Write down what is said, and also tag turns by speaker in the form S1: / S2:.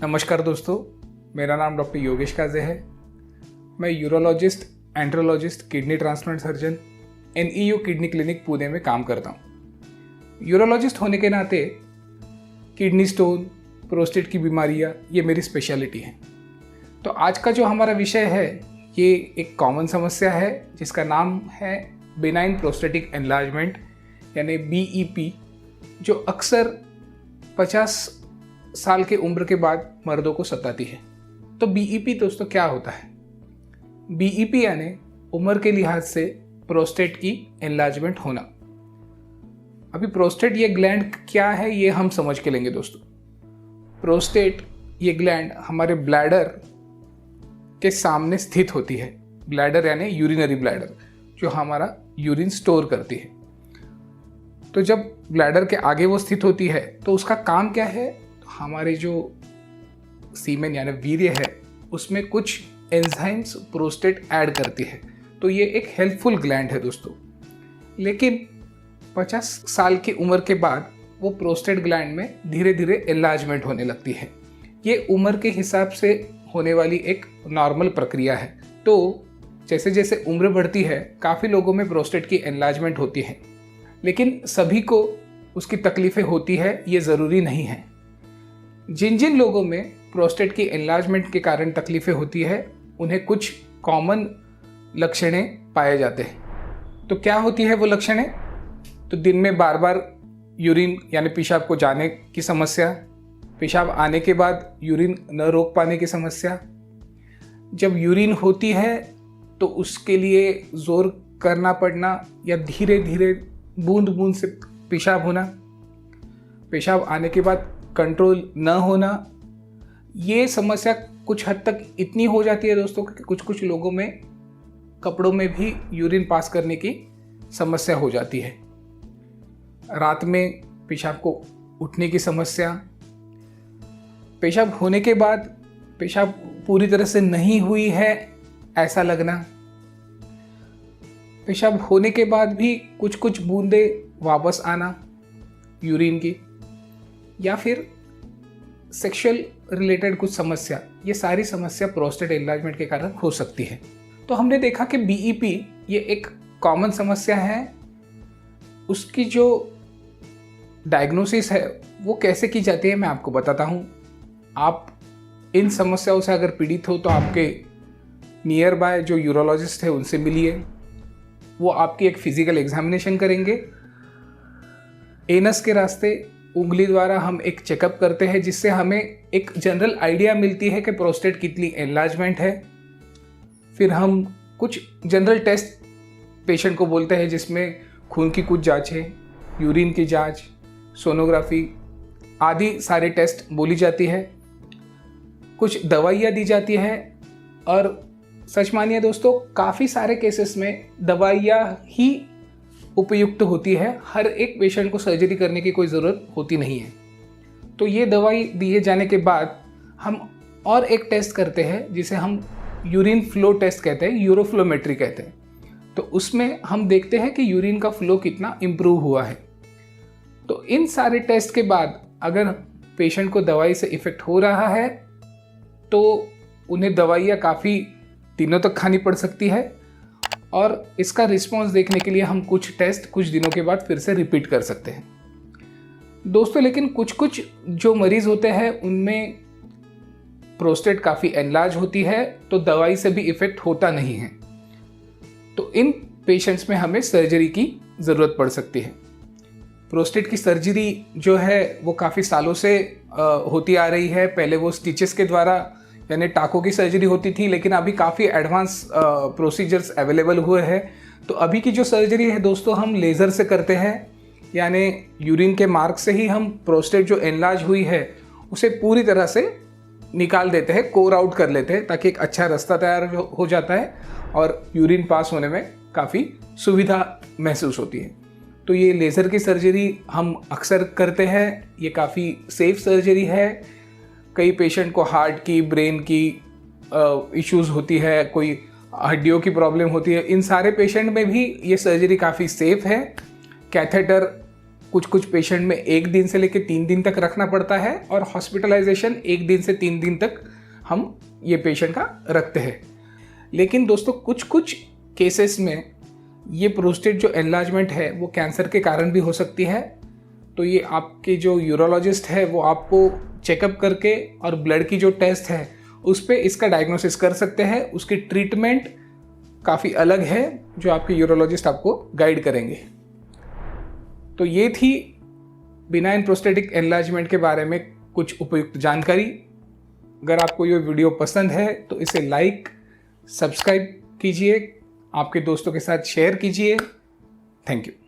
S1: नमस्कार दोस्तों, मेरा नाम डॉक्टर योगेश काजे है। मैं urologist, enterologist, kidney transplant surgeon NEU kidney clinic Pune में काम करता हूँ। यूरोलॉजिस्ट होने के नाते किडनी स्टोन, प्रोस्टेट की बीमारियाँ ये मेरी स्पेशलिटी है। तो आज का जो हमारा विषय है ये एक कॉमन समस्या है जिसका नाम है बेनाइन प्रोस्टेटिक एनलार्जमेंट यानी BEP, जो अक्सर 50 साल के उम्र के बाद मर्दों को सताती है। तो BEP दोस्तों क्या होता है? BEP यानी उम्र के लिहाज से प्रोस्टेट की एनलार्जमेंट होना। अभी प्रोस्टेट ये ग्लैंड क्या है ये हम समझ के लेंगे दोस्तों। प्रोस्टेट ये ग्लैंड हमारे ब्लैडर के सामने स्थित होती है। ब्लैडर यानी यूरिनरी ब्लैडर, जो हमारा यूरिन स्टोर करती है। तो जब ब्लैडर के आगे वो स्थित होती है तो उसका काम क्या है? हमारे जो सीमेन यानी वीर्य है उसमें कुछ एंजाइम्स प्रोस्टेट ऐड करती है। तो ये एक हेल्पफुल ग्लैंड है दोस्तों। लेकिन 50 साल की उम्र के बाद वो प्रोस्टेट ग्लैंड में धीरे धीरे एनलार्जमेंट होने लगती है। ये उम्र के हिसाब से होने वाली एक नॉर्मल प्रक्रिया है। तो जैसे जैसे उम्र बढ़ती है काफ़ी लोगों में प्रोस्टेट की एनलार्जमेंट होती है, लेकिन सभी को उसकी तकलीफ़ें होती है ये ज़रूरी नहीं है। जिन जिन लोगों में प्रोस्टेट की एनलार्जमेंट के कारण तकलीफ़ें होती है उन्हें कुछ कॉमन लक्षणें पाए जाते हैं। तो क्या होती है वो लक्षणें? तो दिन में बार बार यूरिन यानी पेशाब को जाने की समस्या, पेशाब आने के बाद यूरिन न रोक पाने की समस्या, जब यूरिन होती है तो उसके लिए ज़ोर करना पड़ना या धीरे धीरे बूंद बूंद से पेशाब होना, पेशाब आने के बाद कंट्रोल न होना। ये समस्या कुछ हद तक इतनी हो जाती है दोस्तों कि कुछ कुछ लोगों में कपड़ों में भी यूरिन पास करने की समस्या हो जाती है। रात में पेशाब को उठने की समस्या, पेशाब होने के बाद पेशाब पूरी तरह से नहीं हुई है ऐसा लगना, पेशाब होने के बाद भी कुछ कुछ बूंदे वापस आना यूरिन की, या फिर सेक्सुअल रिलेटेड कुछ समस्या। ये सारी समस्या प्रोस्टेट एनलार्जमेंट के कारण हो सकती है। तो हमने देखा कि BEP ये एक कॉमन समस्या है। उसकी जो डायग्नोसिस है वो कैसे की जाती है मैं आपको बताता हूँ। आप इन समस्याओं से अगर पीड़ित हो तो आपके नियर बाय जो यूरोलॉजिस्ट है उनसे मिलिए। वो आपकी एक फिजिकल एग्जामिनेशन करेंगे। एनस के रास्ते उंगली द्वारा हम एक चेकअप करते हैं जिससे हमें एक जनरल आइडिया मिलती है कि प्रोस्टेट कितनी एनलार्जमेंट है। फिर हम कुछ जनरल टेस्ट पेशेंट को बोलते हैं जिसमें खून की कुछ जांचें, यूरिन की जांच, सोनोग्राफी आदि सारे टेस्ट बोली जाती है। कुछ दवाइयाँ दी जाती है और सच मानिए दोस्तों काफ़ी सारे केसेस में दवाइयाँ ही उपयुक्त होती है। हर एक पेशेंट को सर्जरी करने की कोई ज़रूरत होती नहीं है। तो ये दवाई दिए जाने के बाद हम और एक टेस्ट करते हैं जिसे हम यूरिन फ्लो टेस्ट कहते हैं, यूरोफ्लोमेट्री कहते हैं। तो उसमें हम देखते हैं कि यूरिन का फ्लो कितना इम्प्रूव हुआ है। तो इन सारे टेस्ट के बाद अगर पेशेंट को दवाई से इफ़ेक्ट हो रहा है तो उन्हें दवाइयाँ काफ़ी दिनों तक खानी पड़ सकती है, और इसका रिस्पॉन्स देखने के लिए हम कुछ टेस्ट कुछ दिनों के बाद फिर से रिपीट कर सकते हैं दोस्तों। लेकिन कुछ कुछ जो मरीज़ होते हैं उनमें प्रोस्टेट काफ़ी एनलार्ज होती है तो दवाई से भी इफ़ेक्ट होता नहीं है। तो इन पेशेंट्स में हमें सर्जरी की ज़रूरत पड़ सकती है। प्रोस्टेट की सर्जरी जो है वो काफ़ी सालों से होती आ रही है। पहले वो स्टिचेस के द्वारा यानी टाँकों की सर्जरी होती थी, लेकिन अभी काफ़ी एडवांस प्रोसीजर्स अवेलेबल हुए हैं। तो अभी की जो सर्जरी है दोस्तों हम लेज़र से करते हैं, यानी यूरिन के मार्ग से ही हम प्रोस्टेट जो एनलार्ज हुई है उसे पूरी तरह से निकाल देते हैं, कोर आउट कर लेते हैं, ताकि एक अच्छा रास्ता तैयार हो जाता है और यूरिन पास होने में काफ़ी सुविधा महसूस होती है। तो ये लेज़र की सर्जरी हम अक्सर करते हैं। ये काफ़ी सेफ सर्जरी है। कई पेशेंट को हार्ट की, ब्रेन की इश्यूज़ होती है, कोई हड्डियों की प्रॉब्लम होती है। इन सारे पेशेंट में भी ये सर्जरी काफ़ी सेफ है। कैथेटर कुछ कुछ पेशेंट में 1 दिन से लेकर 3 दिन तक रखना पड़ता है और हॉस्पिटलाइजेशन 1 दिन से 3 दिन तक हम ये पेशेंट का रखते हैं। लेकिन दोस्तों कुछ कुछ केसेस में ये प्रोस्टेट जो एनलार्जमेंट है वो कैंसर के कारण भी हो सकती है। तो ये आपके जो यूरोलॉजिस्ट है वो आपको चेकअप करके और ब्लड की जो टेस्ट है उस पर इसका डायग्नोसिस कर सकते हैं। उसकी ट्रीटमेंट काफ़ी अलग है जो आपके यूरोलॉजिस्ट आपको गाइड करेंगे। तो ये थी बिनाइन प्रोस्टेटिक एनलार्जमेंट के बारे में कुछ उपयुक्त जानकारी। अगर आपको ये वीडियो पसंद है तो इसे लाइक, सब्सक्राइब कीजिए, आपके दोस्तों के साथ शेयर कीजिए। Thank you.